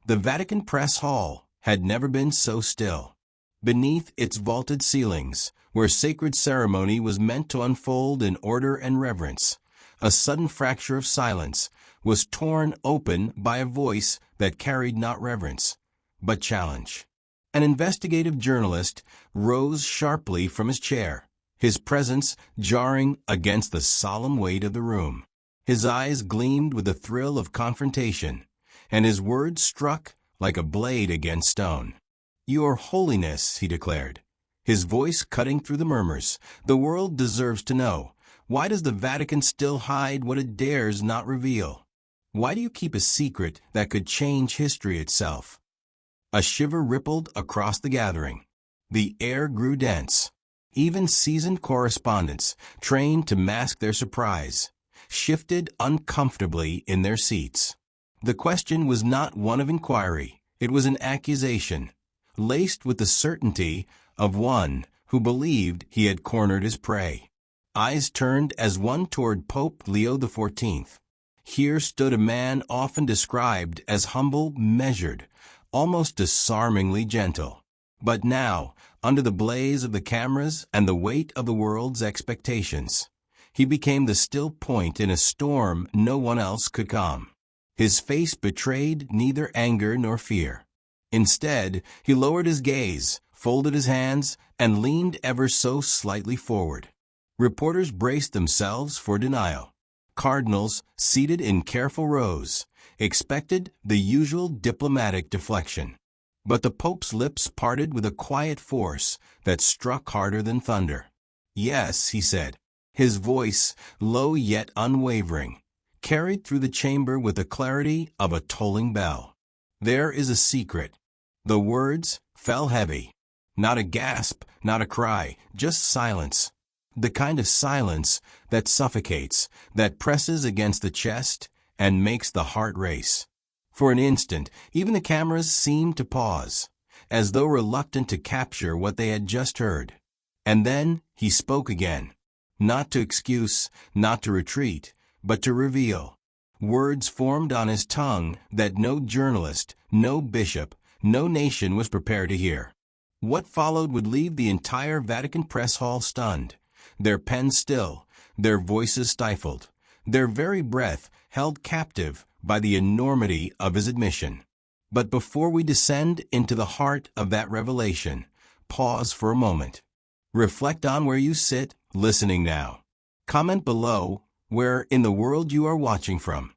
The Vatican Press Hall had never been so still. Beneath its vaulted ceilings, where sacred ceremony was meant to unfold in order and reverence, a sudden fracture of silence was torn open by a voice that carried not reverence, but challenge. An investigative journalist rose sharply from his chair, his presence jarring against the solemn weight of the room. His eyes gleamed with the thrill of confrontation, and his words struck like a blade against stone. "Your Holiness," he declared, his voice cutting through the murmurs, "the world deserves to know. Why does the Vatican still hide what it dares not reveal? Why do you keep a secret that could change history itself?" A shiver rippled across the gathering. The air grew dense. Even seasoned correspondents, trained to mask their surprise, shifted uncomfortably in their seats. The question was not one of inquiry. It was an accusation, laced with the certainty of one who believed he had cornered his prey. Eyes turned as one toward Pope Leo XIV. Here stood a man often described as humble, measured, almost disarmingly gentle. But now, under the blaze of the cameras and the weight of the world's expectations, he became the still point in a storm no one else could calm. His face betrayed neither anger nor fear. Instead, he lowered his gaze, folded his hands, and leaned ever so slightly forward. Reporters braced themselves for denial. Cardinals, seated in careful rows, expected the usual diplomatic deflection. But the Pope's lips parted with a quiet force that struck harder than thunder. "Yes," he said. His voice, low yet unwavering, carried through the chamber with the clarity of a tolling bell. "There is a secret." The words fell heavy. Not a gasp, not a cry, just silence. The kind of silence that suffocates, that presses against the chest and makes the heart race. For an instant, even the cameras seemed to pause, as though reluctant to capture what they had just heard. And then he spoke again, not to excuse, not to retreat, but to reveal. Words formed on his tongue that no journalist, no bishop, no nation was prepared to hear. What followed would leave the entire Vatican Press Hall stunned, their pens still, their voices stifled, their very breath held captive by the enormity of his admission. But before we descend into the heart of that revelation, pause for a moment. Reflect on where you sit, listening now. Comment below where in the world you are watching from.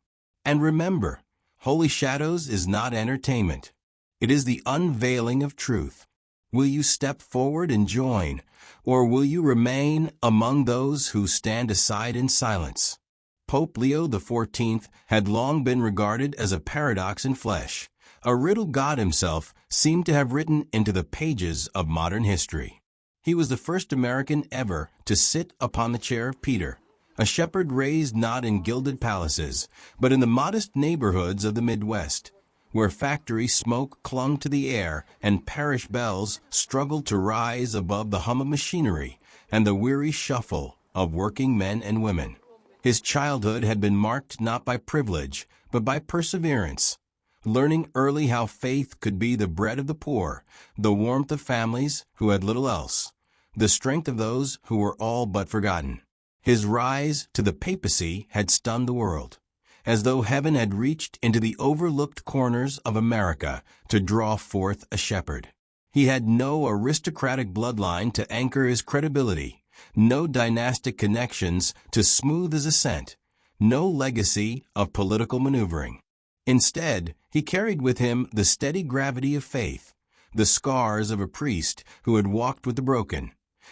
And remember, Holy Shadows is not entertainment. It is the unveiling of truth. Will you step forward and join, or will you remain among those who stand aside in silence? Pope Leo XIV had long been regarded as a paradox in flesh, a riddle God himself seemed to have written into the pages of modern history. He was the first American ever to sit upon the chair of Peter, a shepherd raised not in gilded palaces, but in the modest neighborhoods of the Midwest, where factory smoke clung to the air and parish bells struggled to rise above the hum of machinery and the weary shuffle of working men and women. His childhood had been marked not by privilege, but by perseverance, learning early how faith could be the bread of the poor, the warmth of families who had little else, the strength of those who were all but forgotten. His rise to the papacy had stunned the world, as though heaven had reached into the overlooked corners of America to draw forth a shepherd. He had no aristocratic bloodline to anchor his credibility, no dynastic connections to smooth his ascent, no legacy of political maneuvering. Instead, he carried with him the steady gravity of faith, the scars of a priest who had walked with the broken,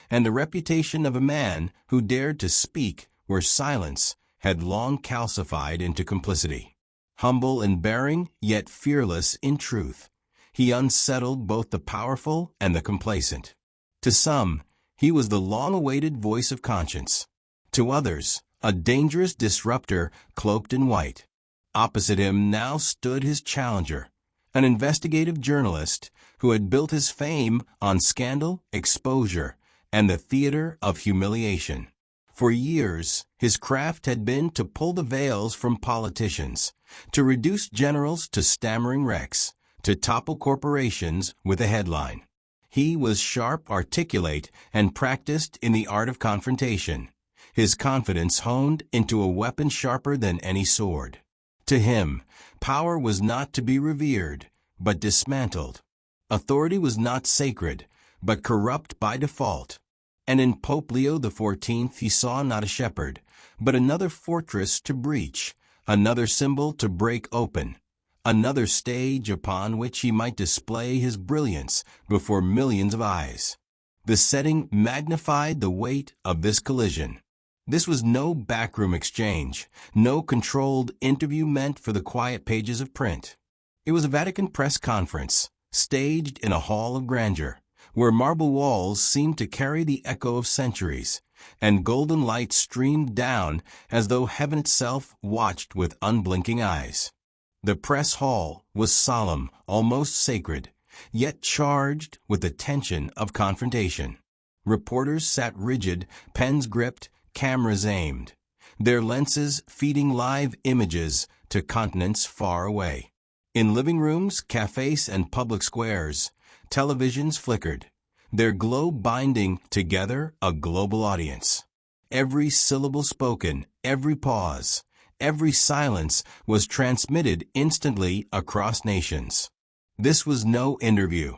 and the reputation of a man who dared to speak where silence had long calcified into complicity. Humble in bearing, yet fearless in truth, he unsettled both the powerful and the complacent. To some, he was the long-awaited voice of conscience. To others, a dangerous disruptor cloaked in white. Opposite him now stood his challenger, an investigative journalist who had built his fame on scandal, exposure, and the theater of humiliation. For years, his craft had been to pull the veils from politicians, to reduce generals to stammering wrecks, to topple corporations with a headline. He was sharp, articulate, and practiced in the art of confrontation, his confidence honed into a weapon sharper than any sword. To him, power was not to be revered, but dismantled. Authority was not sacred, but corrupt by default. And in Pope Leo XIV he saw not a shepherd, but another fortress to breach, another symbol to break open, another stage upon which he might display his brilliance before millions of eyes. The setting magnified the weight of this collision. This was no backroom exchange, no controlled interview meant for the quiet pages of print. It was a Vatican press conference, staged in a hall of grandeur, where marble walls seemed to carry the echo of centuries, and golden light streamed down as though heaven itself watched with unblinking eyes. The press hall was solemn, almost sacred, yet charged with the tension of confrontation. Reporters sat rigid, pens gripped, cameras aimed, their lenses feeding live images to continents far away. In living rooms, cafes, and public squares, televisions flickered, their glow binding together a global audience. Every syllable spoken, every pause, every silence was transmitted instantly across nations. This was no interview.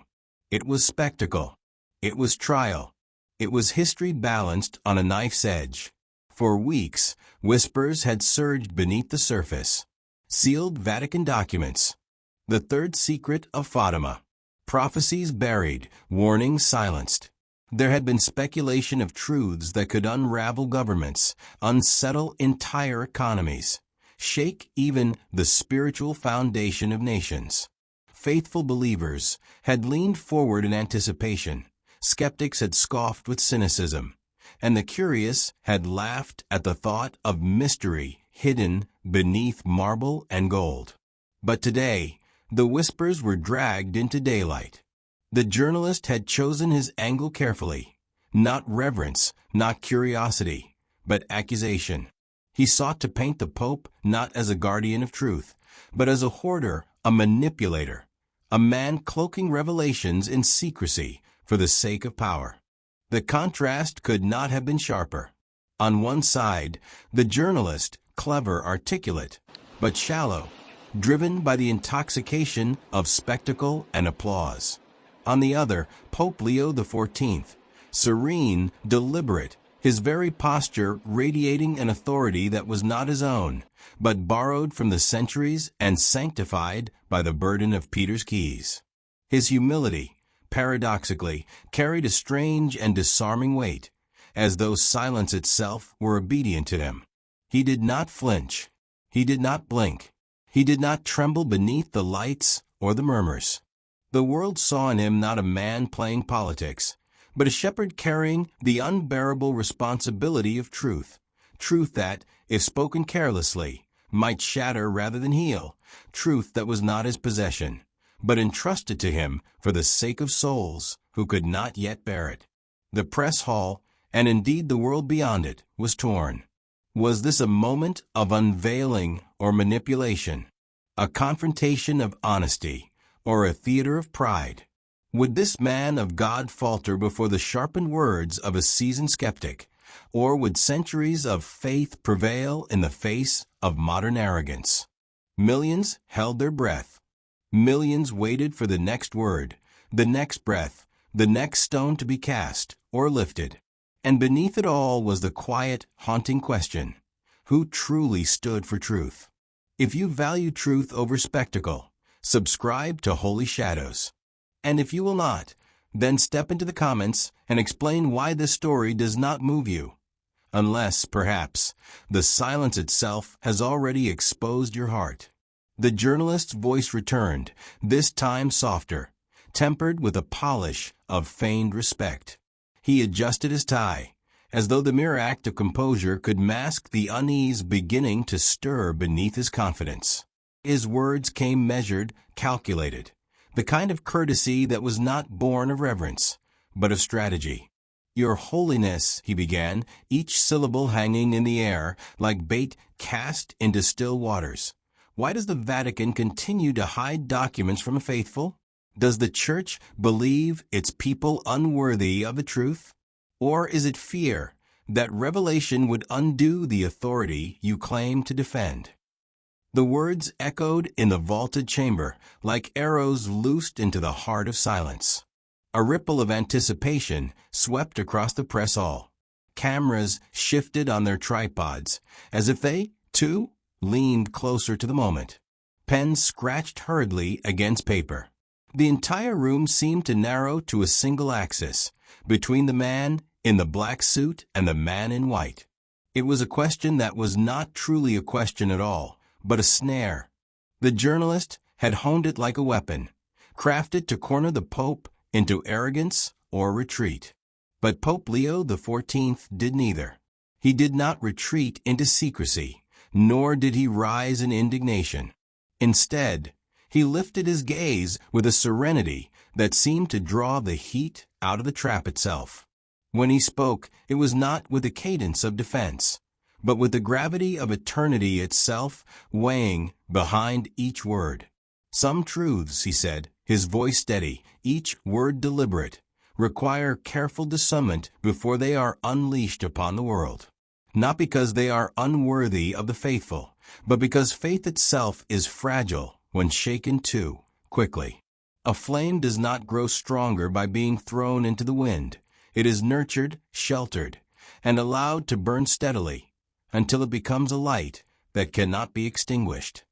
It was spectacle. It was trial. It was history balanced on a knife's edge. For weeks, whispers had surged beneath the surface. Sealed Vatican documents. The third secret of Fatima. Prophecies buried, warnings silenced. There had been speculation of truths that could unravel governments, unsettle entire economies, shake even the spiritual foundation of nations. Faithful believers had leaned forward in anticipation. Skeptics had scoffed with cynicism, and the curious had laughed at the thought of mystery hidden beneath marble and gold. But today, the whispers were dragged into daylight. The journalist had chosen his angle carefully. Not reverence, not curiosity, but accusation. He sought to paint the Pope not as a guardian of truth, but as a hoarder, a manipulator, a man cloaking revelations in secrecy for the sake of power. The contrast could not have been sharper. On one side, the journalist, clever, articulate, but shallow, driven by the intoxication of spectacle and applause. On the other, Pope Leo XIV, serene, deliberate, his very posture radiating an authority that was not his own, but borrowed from the centuries and sanctified by the burden of Peter's keys. His humility, paradoxically, carried a strange and disarming weight, as though silence itself were obedient to him. He did not flinch. He did not blink. He did not tremble beneath the lights or the murmurs. The world saw in him not a man playing politics, but a shepherd carrying the unbearable responsibility of truth, truth that, if spoken carelessly, might shatter rather than heal, truth that was not his possession, but entrusted to him for the sake of souls who could not yet bear it. The press hall, and indeed the world beyond it, was torn. Was this a moment of unveiling or manipulation, a confrontation of honesty, or a theater of pride? Would this man of God falter before the sharpened words of a seasoned skeptic, or would centuries of faith prevail in the face of modern arrogance? Millions held their breath. Millions waited for the next word, the next breath, the next stone to be cast or lifted. And beneath it all was the quiet, haunting question: who truly stood for truth? If you value truth over spectacle, subscribe to Holy Shadows. And if you will not, then step into the comments and explain why this story does not move you. Unless, perhaps, the silence itself has already exposed your heart. The journalist's voice returned, this time softer, tempered with a polish of feigned respect. He adjusted his tie, as though the mere act of composure could mask the unease beginning to stir beneath his confidence. His words came measured, calculated, the kind of courtesy that was not born of reverence, but of strategy. "Your Holiness," he began, each syllable hanging in the air like bait cast into still waters. Why does the Vatican continue to hide documents from the faithful? Does the Church believe its people unworthy of the truth? Or is it fear that revelation would undo the authority you claim to defend? The words echoed in the vaulted chamber like arrows loosed into the heart of silence. A ripple of anticipation swept across the press hall. Cameras shifted on their tripods, as if they, too, leaned closer to the moment. Pens scratched hurriedly against paper. The entire room seemed to narrow to a single axis, between the man in the black suit and the man in white. It was a question that was not truly a question at all, but a snare. The journalist had honed it like a weapon, crafted to corner the Pope into arrogance or retreat. But Pope Leo XIV did neither. He did not retreat into secrecy, nor did he rise in indignation. Instead, he lifted his gaze with a serenity that seemed to draw the heat out of the trap itself. When he spoke, it was not with a cadence of defense, but with the gravity of eternity itself weighing behind each word. Some truths, he said, his voice steady, each word deliberate, require careful discernment before they are unleashed upon the world. Not because they are unworthy of the faithful, but because faith itself is fragile when shaken too quickly. A flame does not grow stronger by being thrown into the wind. It is nurtured, sheltered, and allowed to burn steadily until it becomes a light that cannot be extinguished.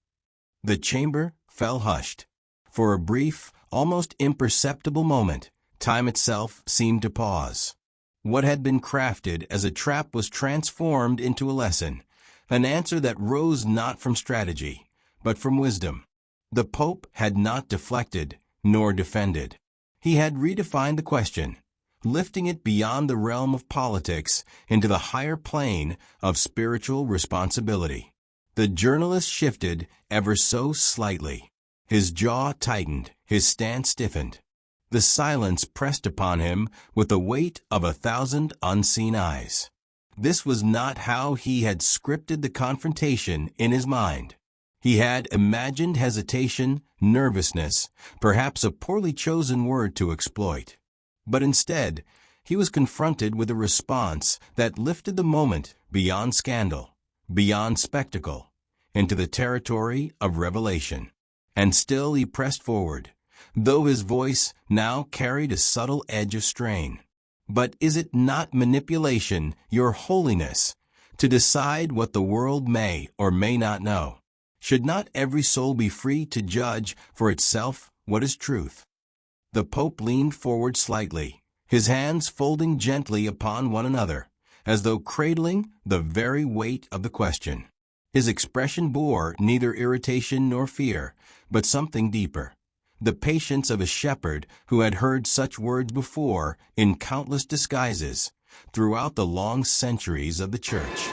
The chamber fell hushed. For a brief, almost imperceptible moment, time itself seemed to pause. What had been crafted as a trap was transformed into a lesson, an answer that rose not from strategy, but from wisdom. The Pope had not deflected nor defended. He had redefined the question, lifting it beyond the realm of politics into the higher plane of spiritual responsibility. The journalist shifted ever so slightly. His jaw tightened, his stance stiffened. The silence pressed upon him with the weight of 1,000 unseen eyes. This was not how he had scripted the confrontation in his mind. He had imagined hesitation, nervousness, perhaps a poorly chosen word to exploit. But instead, he was confronted with a response that lifted the moment beyond scandal, beyond spectacle, into the territory of revelation. And still he pressed forward, though his voice now carried a subtle edge of strain. But is it not manipulation, Your Holiness, to decide what the world may or may not know? Should not every soul be free to judge for itself what is truth? The Pope leaned forward slightly, his hands folding gently upon one another, as though cradling the very weight of the question. His expression bore neither irritation nor fear, but something deeper. The patience of a shepherd who had heard such words before in countless disguises throughout the long centuries of the Church.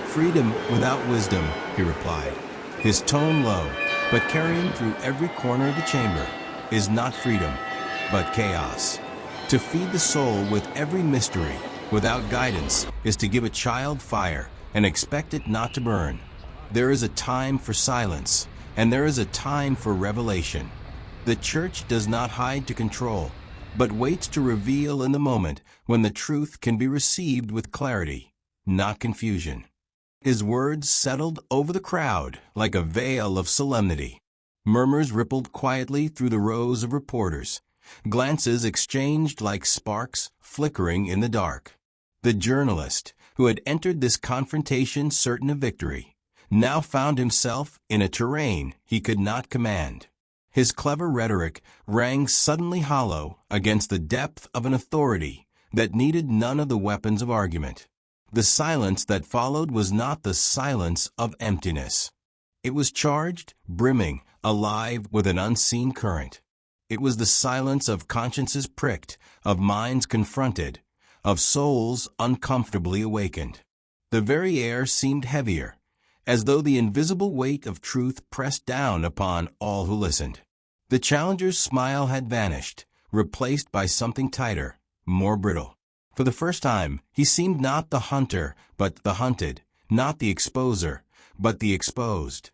"Freedom without wisdom," he replied, his tone low, but carrying through every corner of the chamber, "is not freedom, but chaos. To feed the soul with every mystery without guidance is to give a child fire and expect it not to burn. There is a time for silence, and there is a time for revelation. The Church does not hide to control, but waits to reveal in the moment when the truth can be received with clarity, not confusion." His words settled over the crowd like a veil of solemnity. Murmurs rippled quietly through the rows of reporters, glances exchanged like sparks flickering in the dark. The journalist, who had entered this confrontation certain of victory, now found himself in a terrain he could not command. His clever rhetoric rang suddenly hollow against the depth of an authority that needed none of the weapons of argument. The silence that followed was not the silence of emptiness. It was charged, brimming, alive with an unseen current. It was the silence of consciences pricked, of minds confronted, of souls uncomfortably awakened. The very air seemed heavier, as though the invisible weight of truth pressed down upon all who listened. The challenger's smile had vanished, replaced by something tighter, more brittle. For the first time, he seemed not the hunter, but the hunted, not the exposer, but the exposed.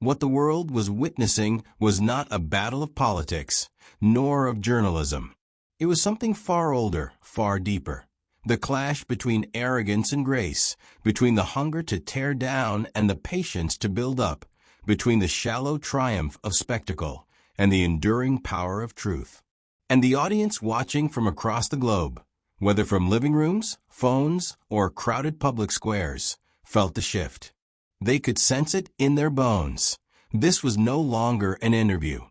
What the world was witnessing was not a battle of politics, nor of journalism. It was something far older, far deeper. The clash between arrogance and grace, between the hunger to tear down and the patience to build up, between the shallow triumph of spectacle and the enduring power of truth. And the audience watching from across the globe, whether from living rooms, phones, or crowded public squares, felt the shift. They could sense it in their bones. This was no longer an interview.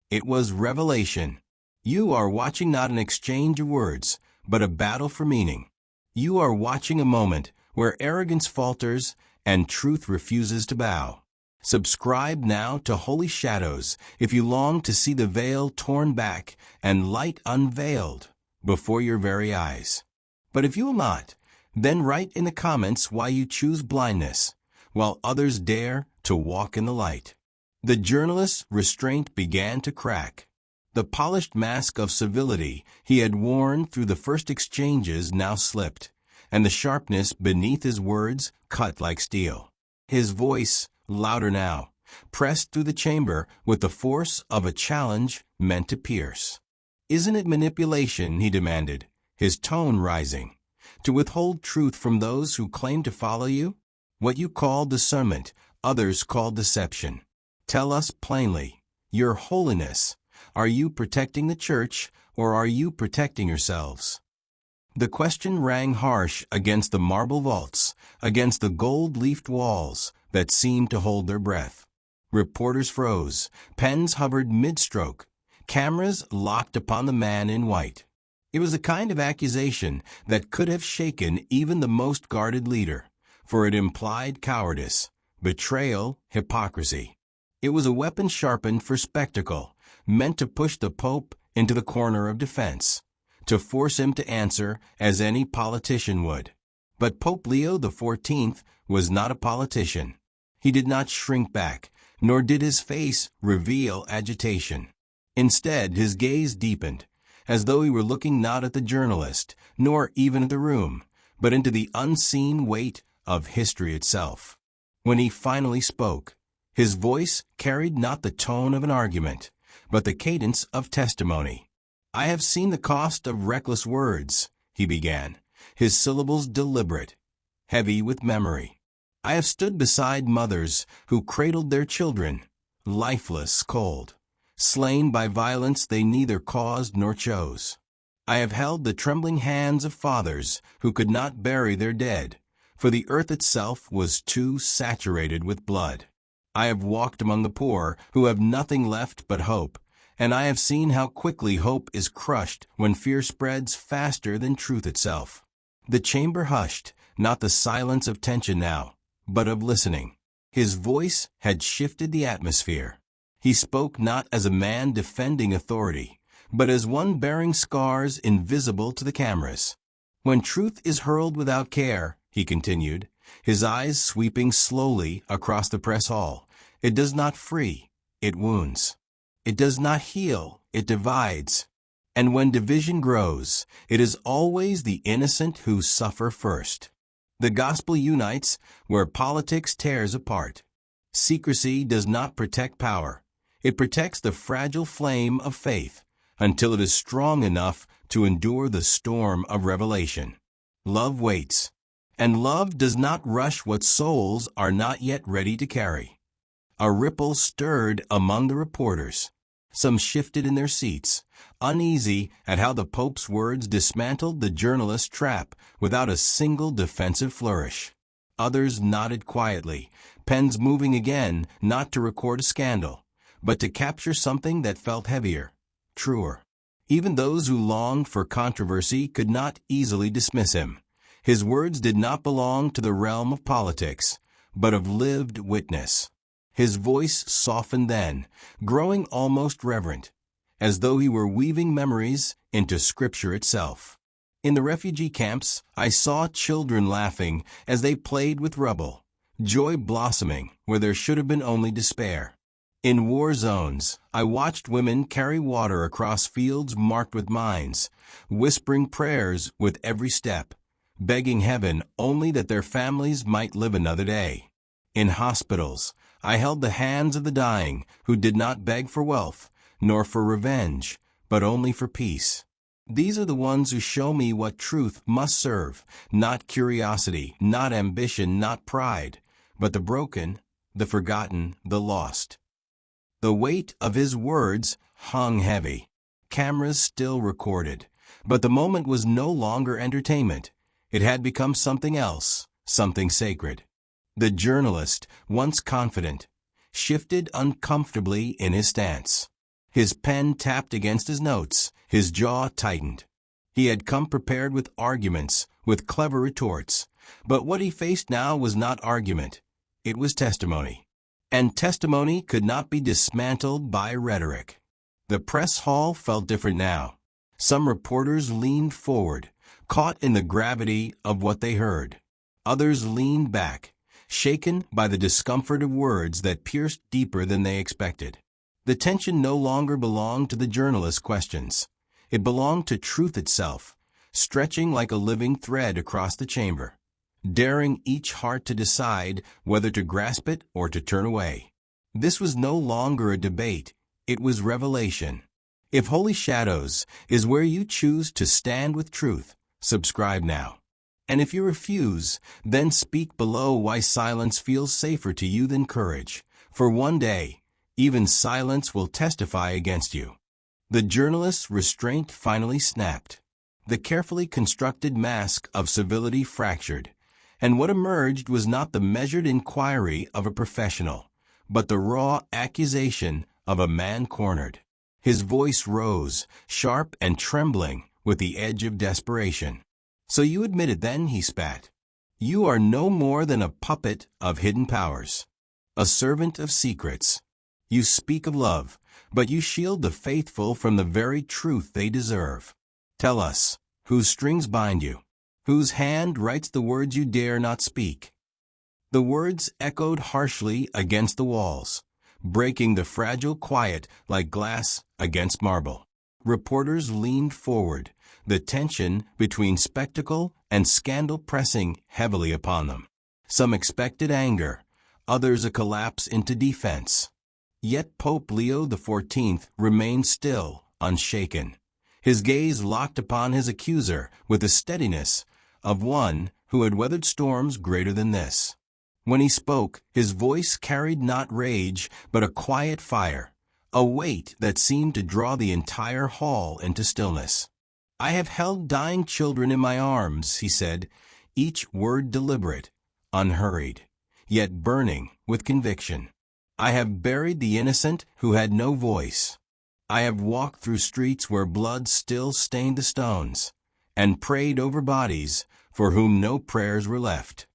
It was revelation. You are watching not an exchange of words, but a battle for meaning. You are watching a moment where arrogance falters and truth refuses to bow. Subscribe now to Holy Shadows if you long to see the veil torn back and light unveiled before your very eyes. But if you will not, then write in the comments why you choose blindness, while others dare to walk in the light. The journalist's restraint began to crack. The polished mask of civility he had worn through the first exchanges now slipped, and the sharpness beneath his words cut like steel. His voice, louder now, pressed through the chamber with the force of a challenge meant to pierce. "Isn't it manipulation," he demanded, his tone rising, "to withhold truth from those who claim to follow you? What you call discernment, others call deception. Tell us plainly, Your Holiness, are you protecting the Church, or are you protecting yourselves?" The question rang harsh against the marble vaults, against the gold-leafed walls that seemed to hold their breath. Reporters froze, pens hovered mid-stroke, cameras locked upon the man in white. It was a kind of accusation that could have shaken even the most guarded leader, for it implied cowardice, betrayal, hypocrisy. It was a weapon sharpened for spectacle, meant to push the Pope into the corner of defense, to force him to answer as any politician would. But Pope Leo XIV was not a politician. He did not shrink back, nor did his face reveal agitation. Instead, his gaze deepened, as though he were looking not at the journalist, nor even at the room, but into the unseen weight of history itself. When he finally spoke, his voice carried not the tone of an argument, but the cadence of testimony. "I have seen the cost of reckless words," he began, his syllables deliberate, heavy with memory. "I have stood beside mothers who cradled their children, lifeless, cold, slain by violence they neither caused nor chose. I have held the trembling hands of fathers who could not bury their dead, for the earth itself was too saturated with blood. I have walked among the poor who have nothing left but hope, and I have seen how quickly hope is crushed when fear spreads faster than truth itself." The chamber hushed, not the silence of tension now, but of listening. His voice had shifted the atmosphere. He spoke not as a man defending authority, but as one bearing scars invisible to the cameras. "When truth is hurled without care," he continued, his eyes sweeping slowly across the press hall, "it does not free, it wounds. It does not heal, it divides. And when division grows, it is always the innocent who suffer first. The gospel unites where politics tears apart. Secrecy does not protect power. It protects the fragile flame of faith until it is strong enough to endure the storm of revelation. Love waits, and love does not rush what souls are not yet ready to carry." A ripple stirred among the reporters. Some shifted in their seats, uneasy at how the Pope's words dismantled the journalist's trap without a single defensive flourish. Others nodded quietly, pens moving again not to record a scandal, but to capture something that felt heavier, truer. Even those who longed for controversy could not easily dismiss him. His words did not belong to the realm of politics, but of lived witness. His voice softened then, growing almost reverent, as though he were weaving memories into Scripture itself. "In the refugee camps, I saw children laughing as they played with rubble, joy blossoming where there should have been only despair. In war zones, I watched women carry water across fields marked with mines, whispering prayers with every step, begging heaven only that their families might live another day. In hospitals, I held the hands of the dying, who did not beg for wealth, nor for revenge, but only for peace. These are the ones who show me what truth must serve, not curiosity, not ambition, not pride, but the broken, the forgotten, the lost. The weight of his words hung heavy. Cameras still recorded, but the moment was no longer entertainment. It had become something else, something sacred. The journalist, once confident, shifted uncomfortably in his stance. His pen tapped against his notes, his jaw tightened. He had come prepared with arguments, with clever retorts, but what he faced now was not argument. It was testimony. And testimony could not be dismantled by rhetoric. The press hall felt different now. Some reporters leaned forward, caught in the gravity of what they heard. Others leaned back, shaken by the discomfort of words that pierced deeper than they expected. The tension no longer belonged to the journalist's questions. It belonged to truth itself, stretching like a living thread across the chamber, daring each heart to decide whether to grasp it or to turn away. This was no longer a debate, it was revelation. If Holy Shadows is where you choose to stand with truth, subscribe now. And if you refuse, then speak below why silence feels safer to you than courage. For one day, even silence will testify against you. The journalist's restraint finally snapped. The carefully constructed mask of civility fractured, and what emerged was not the measured inquiry of a professional, but the raw accusation of a man cornered. His voice rose, sharp and trembling, with the edge of desperation. "So you admit it then," he spat. "You are no more than a puppet of hidden powers, a servant of secrets. You speak of love, but you shield the faithful from the very truth they deserve. Tell us, whose strings bind you? Whose hand writes the words you dare not speak?" The words echoed harshly against the walls, breaking the fragile quiet like glass against marble. Reporters leaned forward, the tension between spectacle and scandal pressing heavily upon them. Some expected anger, others a collapse into defense. Yet Pope Leo XIV remained still, unshaken, his gaze locked upon his accuser with the steadiness of one who had weathered storms greater than this. When he spoke, his voice carried not rage, but a quiet fire, a weight that seemed to draw the entire hall into stillness. "I have held dying children in my arms," he said, each word deliberate, unhurried, yet burning with conviction. "I have buried the innocent who had no voice. I have walked through streets where blood still stained the stones, and prayed over bodies for whom no prayers were left.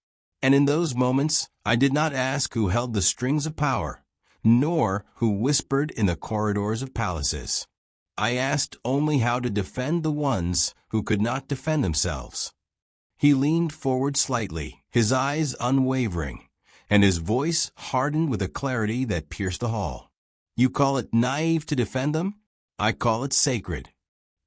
And in those moments, I did not ask who held the strings of power, nor who whispered in the corridors of palaces. I asked only how to defend the ones who could not defend themselves." He leaned forward slightly, his eyes unwavering, and his voice hardened with a clarity that pierced the hall. "You call it naive to defend them? I call it sacred."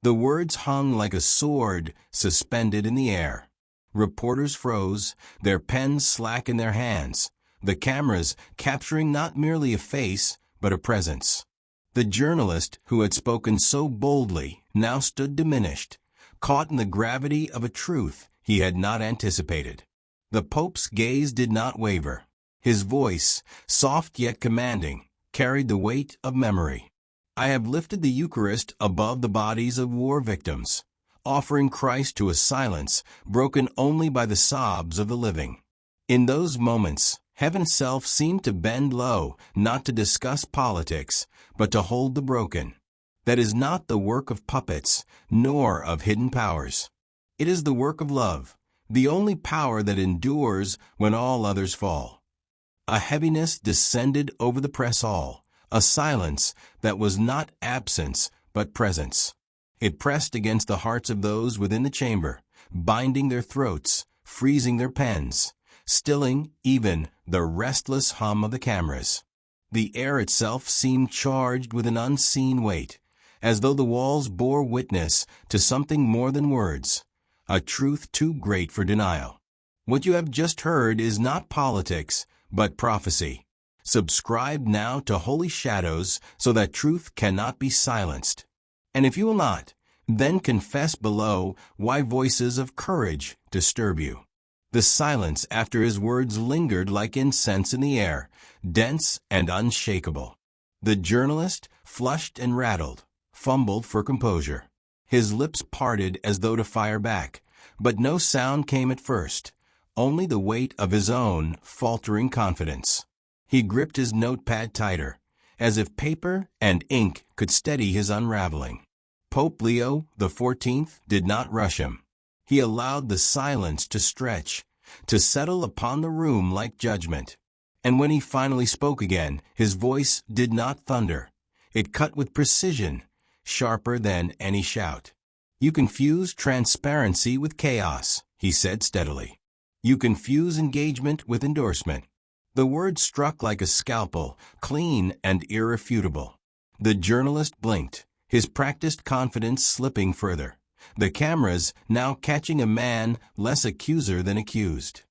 The words hung like a sword suspended in the air. Reporters froze, their pens slack in their hands, the cameras capturing not merely a face, but a presence. The journalist who had spoken so boldly now stood diminished, caught in the gravity of a truth he had not anticipated. The Pope's gaze did not waver. His voice, soft yet commanding, carried the weight of memory. "I have lifted the Eucharist above the bodies of war victims, offering Christ to a silence broken only by the sobs of the living." In those moments, heaven itself seemed to bend low, not to discuss politics, but to hold the broken. That is not the work of puppets, nor of hidden powers. It is the work of love, the only power that endures when all others fall. A heaviness descended over the press hall, a silence that was not absence but presence. It pressed against the hearts of those within the chamber, binding their throats, freezing their pens, stilling even the restless hum of the cameras. The air itself seemed charged with an unseen weight, as though the walls bore witness to something more than words, a truth too great for denial. What you have just heard is not politics, but prophecy. Subscribe now to Holy Shadows so that truth cannot be silenced. And if you will not, then confess below why voices of courage disturb you. The silence after his words lingered like incense in the air, dense and unshakable. The journalist, flushed and rattled, fumbled for composure. His lips parted as though to fire back, but no sound came at first, only the weight of his own faltering confidence. He gripped his notepad tighter, as if paper and ink could steady his unraveling. Pope Leo XIV did not rush him. He allowed the silence to stretch, to settle upon the room like judgment. And when he finally spoke again, his voice did not thunder. It cut with precision, sharper than any shout. "You confuse transparency with chaos," he said steadily. "You confuse engagement with endorsement." The word struck like a scalpel, clean and irrefutable. The journalist blinked, his practiced confidence slipping further. The cameras now catching a man less accuser than accused.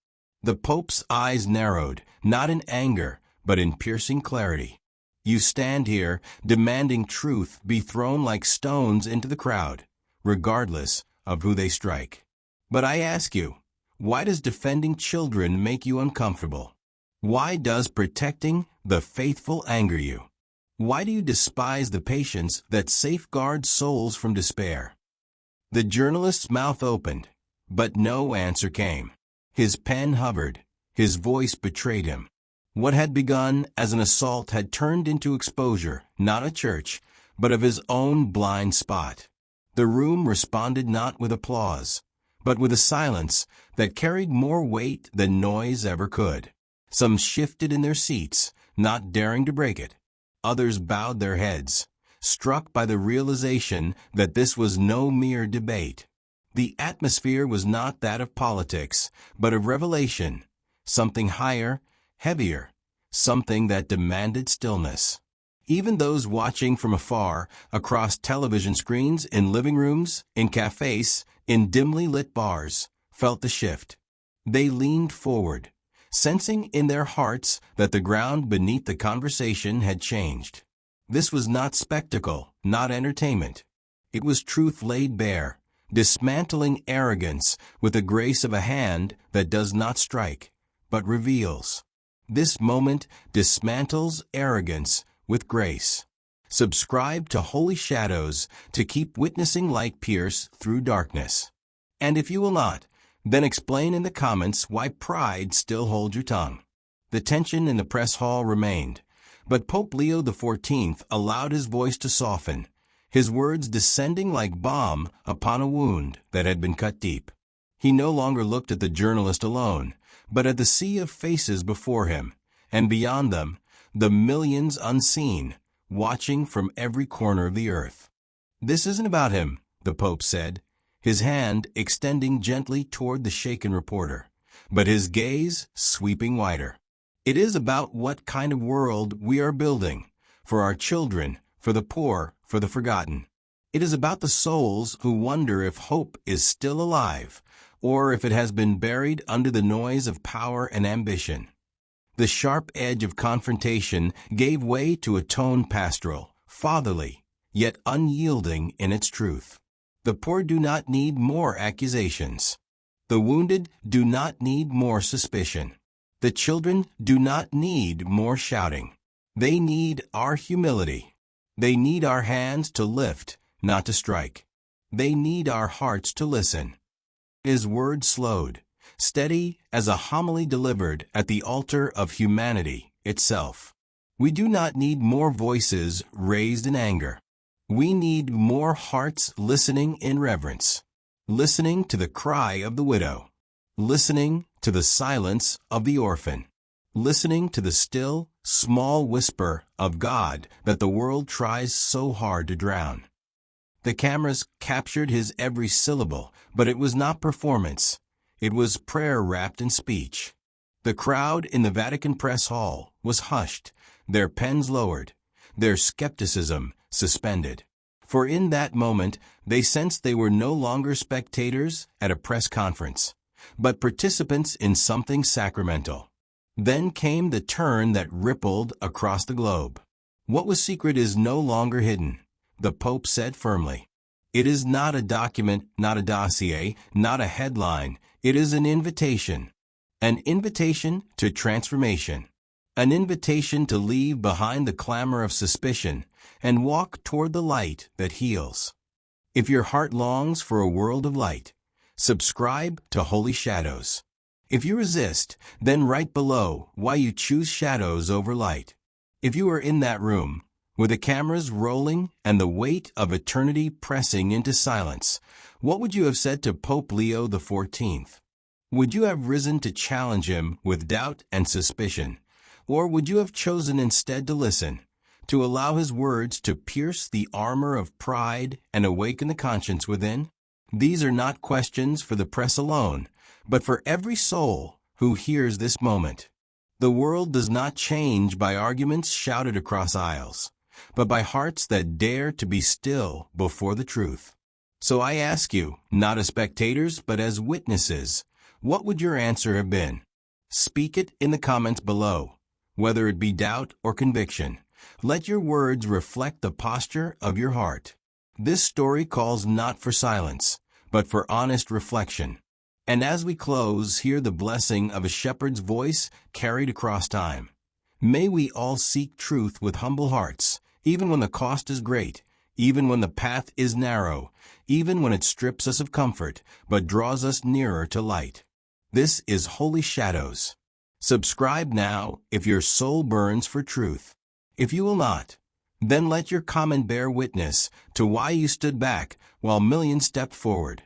The Pope's eyes narrowed, not in anger, but in piercing clarity. "You stand here, demanding truth be thrown like stones into the crowd, regardless of who they strike. But I ask you, why does defending children make you uncomfortable? Why does protecting the faithful anger you? Why do you despise the patience that safeguards souls from despair?" The journalist's mouth opened, but no answer came. His pen hovered, his voice betrayed him. What had begun as an assault had turned into exposure, not of church, but of his own blind spot. The room responded not with applause, but with a silence that carried more weight than noise ever could. Some shifted in their seats, not daring to break it. Others bowed their heads, struck by the realization that this was no mere debate. The atmosphere was not that of politics, but of revelation, something higher, heavier, something that demanded stillness. Even those watching from afar, across television screens, in living rooms, in cafes, in dimly lit bars, felt the shift. They leaned forward, sensing in their hearts that the ground beneath the conversation had changed. This was not spectacle, not entertainment. It was truth laid bare, dismantling arrogance with the grace of a hand that does not strike, but reveals. This moment dismantles arrogance with grace. Subscribe to Holy Shadows to keep witnessing light pierce through darkness. And if you will not, then explain in the comments why pride still holds your tongue. The tension in the press hall remained, but Pope Leo XIV allowed his voice to soften, his words descending like balm upon a wound that had been cut deep. He no longer looked at the journalist alone, but at the sea of faces before him, and beyond them, the millions unseen, watching from every corner of the earth. "This isn't about him," the Pope said, his hand extending gently toward the shaken reporter, but his gaze sweeping wider. "It is about what kind of world we are building, for our children, for the poor, for the forgotten. It is about the souls who wonder if hope is still alive, or if it has been buried under the noise of power and ambition." The sharp edge of confrontation gave way to a tone pastoral, fatherly, yet unyielding in its truth. The poor do not need more accusations. The wounded do not need more suspicion. The children do not need more shouting. They need our humility. They need our hands to lift, not to strike. They need our hearts to listen. His word slowed, steady as a homily delivered at the altar of humanity itself. We do not need more voices raised in anger. We need more hearts listening in reverence, listening to the cry of the widow, listening to the silence of the orphan, listening to the still, small whisper of God that the world tries so hard to drown. The cameras captured his every syllable, but it was not performance. It was prayer wrapped in speech. The crowd in the Vatican press hall was hushed, their pens lowered, their skepticism suspended. For in that moment, they sensed they were no longer spectators at a press conference, but participants in something sacramental. Then came the turn that rippled across the globe. What was secret is no longer hidden, the Pope said firmly. It is not a document, not a dossier, not a headline. It is an invitation. An invitation to transformation. An invitation to leave behind the clamor of suspicion and walk toward the light that heals. If your heart longs for a world of light, subscribe to Holy Shadows. If you resist, then write below why you choose shadows over light. If you are in that room, with the cameras rolling and the weight of eternity pressing into silence, what would you have said to Pope Leo XIV? Would you have risen to challenge him with doubt and suspicion? Or would you have chosen instead to listen, to allow his words to pierce the armor of pride and awaken the conscience within? These are not questions for the press alone, but for every soul who hears this moment. The world does not change by arguments shouted across aisles, but by hearts that dare to be still before the truth. So I ask you, not as spectators, but as witnesses, what would your answer have been? Speak it in the comments below, whether it be doubt or conviction. Let your words reflect the posture of your heart. This story calls not for silence, but for honest reflection. And as we close, hear the blessing of a shepherd's voice carried across time. May we all seek truth with humble hearts, even when the cost is great, even when the path is narrow, even when it strips us of comfort, but draws us nearer to light. This is Holy Shadows. Subscribe now if your soul burns for truth. If you will not, then let your comment bear witness to why you stood back while millions stepped forward.